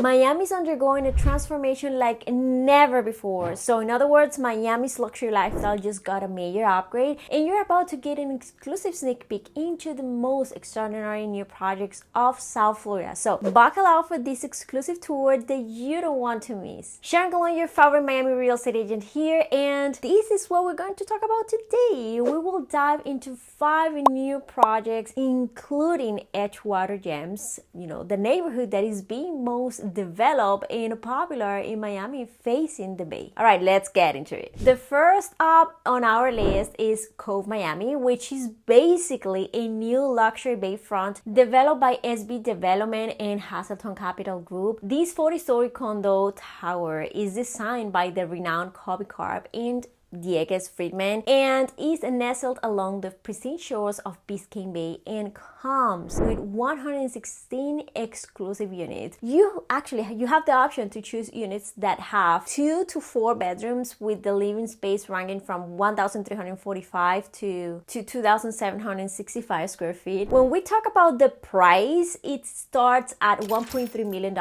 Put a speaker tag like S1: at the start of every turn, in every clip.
S1: Miami is undergoing a transformation like never before. So in other words, Miami's luxury lifestyle just got a major upgrade, and you're about to get an exclusive sneak peek into the most extraordinary new projects of South Florida. So buckle out for this exclusive tour that you don't want to miss. Sharon Colón, your favorite Miami real estate agent here, and this is what we're going to talk about today. We will dive into 5 new projects, including Edgewater Gems, the neighborhood that is being most developed and popular in Miami facing the bay. All right, let's get into it. The first up on our list is Cove Miami, which is basically a new luxury bayfront developed by SB Development and Hasselton Capital Group. This 40-story condo tower is designed by the renowned Kobe Carp and Diegues Friedman and is nestled along the pristine shores of Biscayne Bay and comes with 116 exclusive units. You have the option to choose units that have 2 to 4 bedrooms with the living space ranging from 1,345 to 2,765 square feet. When we talk about the price, it starts at $1.3 million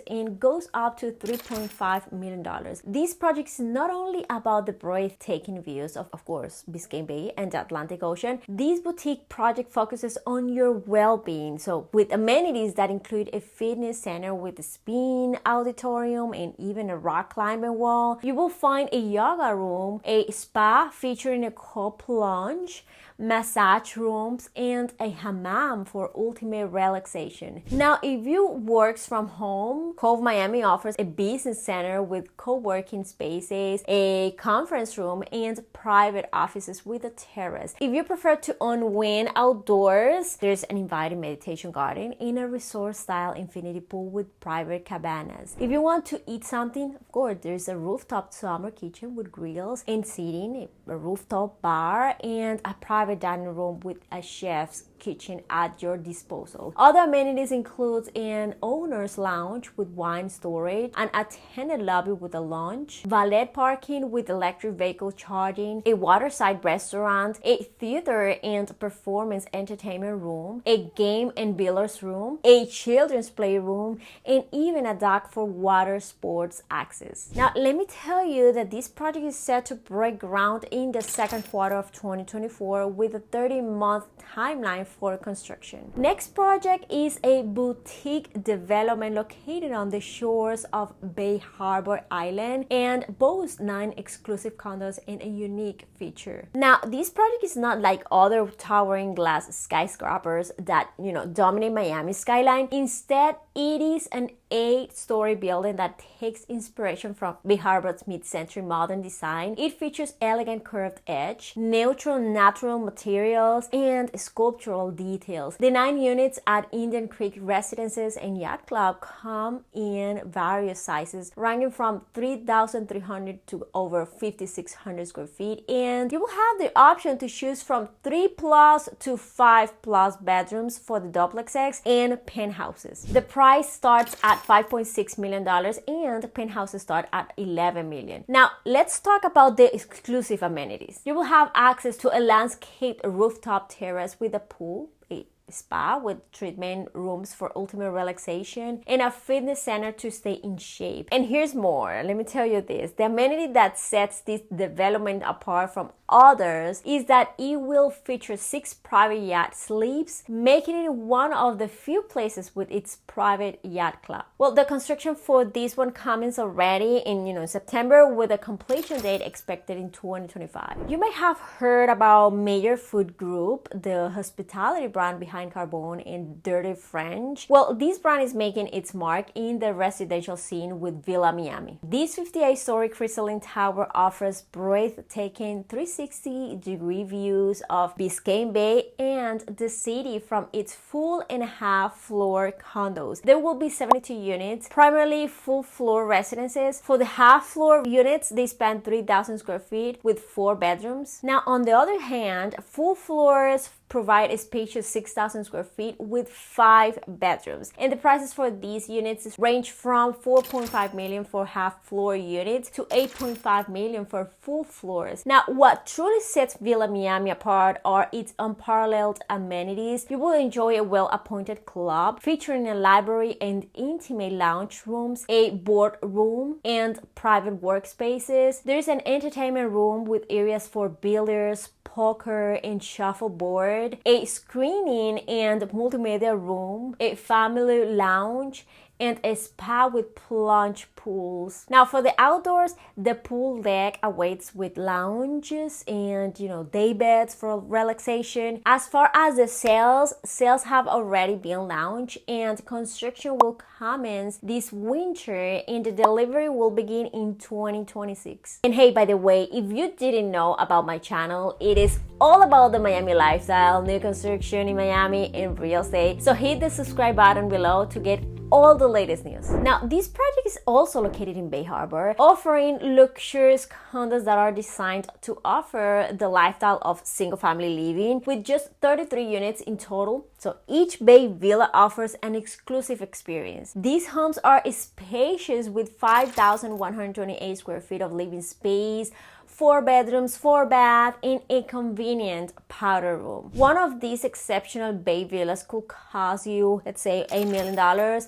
S1: and goes up to $3.5 million. This project is not only about the breathtaking views of course, Biscayne Bay and the Atlantic Ocean. This boutique project focuses on your well-being, so with amenities that include a fitness center with a spin auditorium and even a rock climbing wall. You will find a yoga room, a spa featuring a cold plunge, massage rooms, and a hammam for ultimate relaxation. Now, if you works from home, Cove Miami offers a business center with co-working spaces, a conference room, and private offices with a terrace. If you prefer to unwind outdoors, there's an inviting meditation garden in a resort-style infinity pool with private cabanas. If you want to eat something, of course, there's a rooftop summer kitchen with grills and seating, a rooftop bar, and a private dining room with a chef's kitchen at your disposal. Other amenities include an owner's lounge with wine storage, an attended lobby with a lounge, valet parking with electric vehicle charging, a waterside restaurant, a theater and performance entertainment room, a game and billiards room, a children's playroom, and even a dock for water sports access. Now, let me tell you that this project is set to break ground in the second quarter of 2024 with a 30-month timeline for construction. Next project is a boutique development located on the shores of Bay Harbor Island and boasts 9 exclusive condos and a unique feature. Now, this project is not like other towering glass skyscrapers that, dominate Miami's skyline. Instead, it is an 8-story building that takes inspiration from Bay Harbor's mid-century modern design. It features elegant curved edge, neutral natural materials, and sculptural details. The 9 units at Indian Creek Residences and Yacht Club come in various sizes, ranging from 3,300 to over 5,600 square feet, and you will have the option to choose from 3+ to 5+ bedrooms for the duplexes and penthouses. The price starts at $5.6 million and penthouses start at $11 million. Now, let's talk about the exclusive amenities. You will have access to a landscaped rooftop terrace with a pool, a spa with treatment rooms for ultimate relaxation, and a fitness center to stay in shape. And here's more. Let me tell you this. The amenity that sets this development apart from others is that it will feature 6 private yacht slips, making it one of the few places with its private yacht club. Well, the construction for this one commences already in September, with a completion date expected in 2025. You may have heard about Major Food Group, the hospitality brand behind Carbone and Dirty French. Well, this brand is making its mark in the residential scene with Villa Miami. This 58-story crystalline tower offers breathtaking 360-degree views of Biscayne Bay and the city from its full and half-floor condos. There will be 72 units, primarily full-floor residences. For the half-floor units, they span 3,000 square feet with 4 bedrooms. Now, on the other hand, full floors provide a spacious 6,000 square feet with 5 bedrooms. And the prices for these units range from 4.5 million for half-floor units to 8.5 million for full floors. Now, what truly sets Villa Miami apart are its unparalleled amenities. You will enjoy a well-appointed club featuring a library and intimate lounge rooms, a boardroom, and private workspaces. There's an entertainment room with areas for billiards, poker, and shuffleboard, a screening and multimedia room, a family lounge, and a spa with plunge pools. Now for the outdoors, the pool deck awaits with lounges and day beds for relaxation. As far as the sales have already been launched and construction will commence this winter and the delivery will begin in 2026. And hey, by the way, if you didn't know about my channel, it is all about the Miami lifestyle, new construction in Miami, and real estate. So hit the subscribe button below to get all the latest news. Now, this project is also located in Bay Harbor, offering luxurious condos that are designed to offer the lifestyle of single-family living with just 33 units in total. So each Bay Villa offers an exclusive experience. These homes are spacious with 5,128 square feet of living space, 4 bedrooms, 4 baths, and a convenient powder room. One of these exceptional Bay villas could cost you, let's say, $8 million.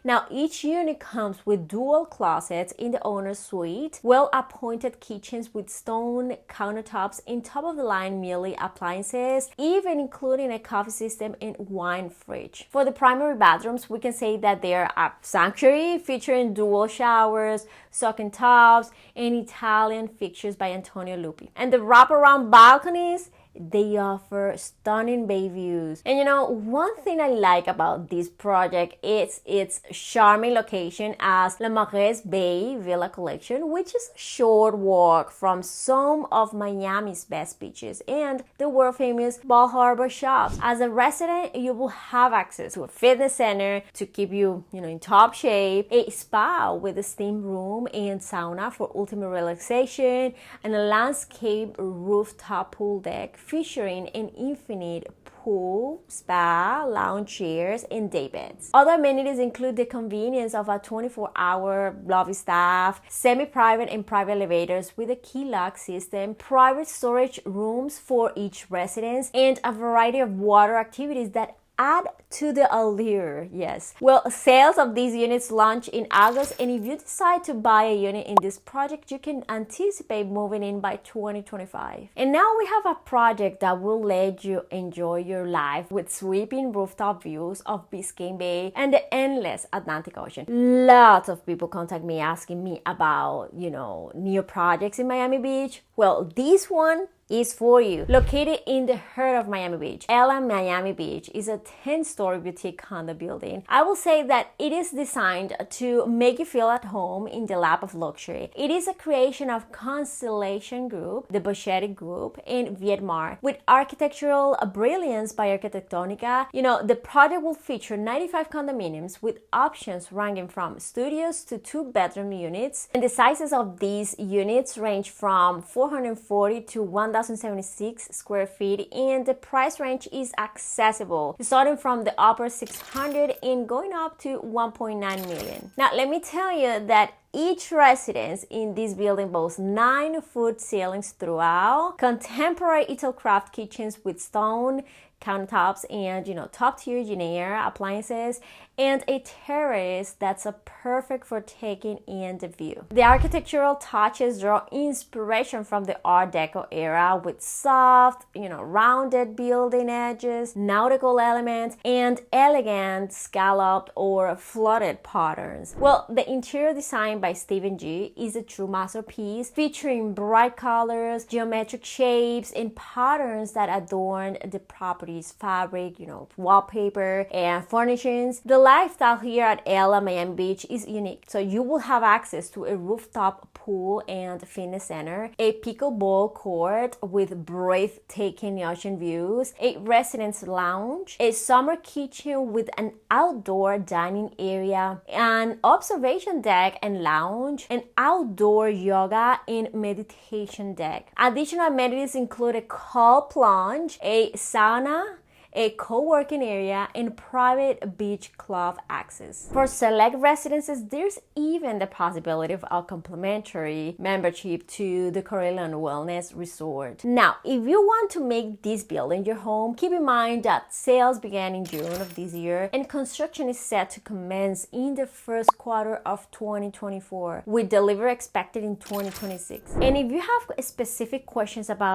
S1: Now, each unit comes with dual closets in the owner's suite, well-appointed kitchens with stone countertops and top-of-the-line Miele appliances, even including a coffee system and wine fridge. For the primary bathrooms, we can say that they are a sanctuary featuring dual showers, soaking tubs, and Italian fixtures by Antonio Lupi. And the wraparound balconies, they offer stunning bay views. And one thing I like about this project is its charming location as La Marquez Bay Villa Collection, which is a short walk from some of Miami's best beaches and the world-famous Bal Harbour shops. As a resident, you will have access to a fitness center to keep you, in top shape, a spa with a steam room and sauna for ultimate relaxation, and a landscape rooftop pool deck featuring an infinite pool, spa, lounge chairs, and day beds. Other amenities include the convenience of a 24-hour lobby staff, semi-private and private elevators with a key lock system, private storage rooms for each residence, and a variety of water activities that add to the allure. Yes. Well, sales of these units launch in August, and if you decide to buy a unit in this project, you can anticipate moving in by 2025. And now we have a project that will let you enjoy your life with sweeping rooftop views of Biscayne Bay and the endless Atlantic Ocean. Lots of people contact me asking me about, new projects in Miami Beach. Well, this one is for you. Located in the heart of Miami Beach, Ella Miami Beach is a 10-story boutique condo building. I will say that it is designed to make you feel at home in the lap of luxury. It is a creation of Constellation Group, the Boschetti Group, and Vietmar. With architectural brilliance by Arquitectonica, the project will feature 95 condominiums with options ranging from studios to 2-bedroom units. And the sizes of these units range from 440 to 1,076 square feet, and the price range is accessible, starting from the upper 600 and going up to 1.9 million. Now, let me tell you that each residence in this building boasts 9-foot ceilings throughout, contemporary Italcraft kitchens with stone countertops and top-tier Jenner appliances, and a terrace that's perfect for taking in the view. The architectural touches draw inspiration from the Art Deco era with soft, rounded building edges, nautical elements, and elegant scalloped or flooded patterns. Well, the interior design by Stephen G is a true masterpiece, featuring bright colors, geometric shapes, and patterns that adorn the property's fabric, wallpaper, and furnishings. The lifestyle here at Ella Miami Beach is unique. So you will have access to a rooftop pool and fitness center, a pickleball court with breathtaking ocean views, a residence lounge, a summer kitchen with an outdoor dining area, an observation deck and lounge, an outdoor yoga and meditation deck. Additional amenities include a cold plunge, a sauna, a co-working area, and private beach club access. For select residences, there's even the possibility of a complimentary membership to the Carillon Wellness Resort. Now, if you want to make this building your home, keep in mind that sales began in June of this year and construction is set to commence in the first quarter of 2024, with delivery expected in 2026. And if you have specific questions about,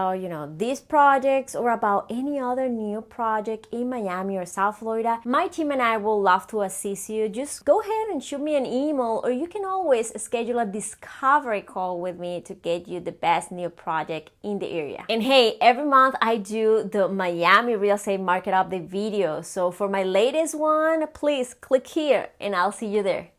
S1: these projects or about any other new project in Miami or South Florida, my team and I will love to assist you. Just go ahead and shoot me an email, or you can always schedule a discovery call with me to get you the best new project in the area. And hey, every month I do the Miami real estate market update video. So for my latest one, please click here and I'll see you there.